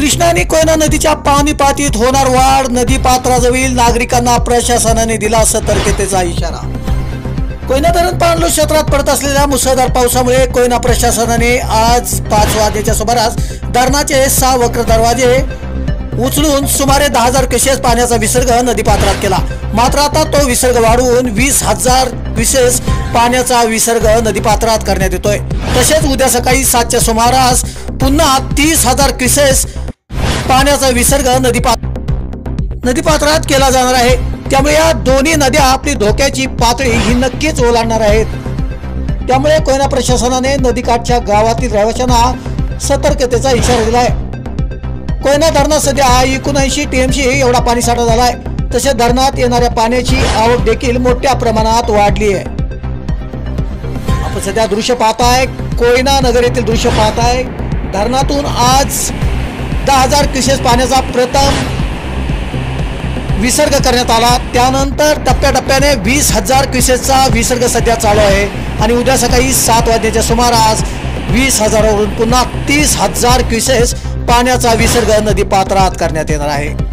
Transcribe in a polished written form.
कृष्णा आणि कोयना नदीच्या पाणी पातळीत होणार वाढ, नदी पात्राजवळील नागरिकांना प्रशासनाने दिला सतर्कतेचा इशारा। कोयना धरण पाणलोट क्षेत्रात पडत असलेल्या मुसळधार पावसामुळे कोयना प्रशासनाने आज 5 वाजेच्या सुमारास धरणाचे 6 वक्र दरवाजे उचलून सुमारे 10,000 क्युसेस पाण्याचा विसर्ग नदीपात्रात केला। मात्र आता तो विसर्ग वाढवून 20,000 क्युसेस पाण्याचा विसर्ग नदीपात्रात करण्यात येतोय। तसेच उद्या सकाळी 7च्या सुमारास पुन्हा 30,000 क्युसेस पाण्याचा विसर्ग नदीपात्रात केला जाणार आहे। त्यामुळे या दोन्ही नद्या आपली धोक्याची पातळी ही नक्कीच ओलांडणार आहेत। त्यामुळे कोयना प्रशासनाने नदीकाठच्या गावातील रहिवाशांना सतर्कतेचा इशारा दिलाय। कोयना धरणात सध्या 79 टीएमसी एवढा पाणीसाठा झालाय। तसेच धरणात येणाऱ्या पाण्याची आवक देखील मोठ्या प्रमाणात वाढली आहे। आपण सध्या दृश्य पाहताय, कोयना नगर येथील दृश्य पाहताय। धरणातून आज 10,000 क्युसेस पाण्याचा प्रथम विसर्ग करण्यात आला। त्यानंतर टप्प्याटप्प्याने 20,000 क्युसेसचा विसर्ग सध्या चालू आहे आणि उद्या सकाळी 7 वाजेच्या सुमारास 20,000 वरून पुन्हा 30,000 क्युसेस पाण्याचा विसर्ग नदीपात्रात करण्यात येणार आहे।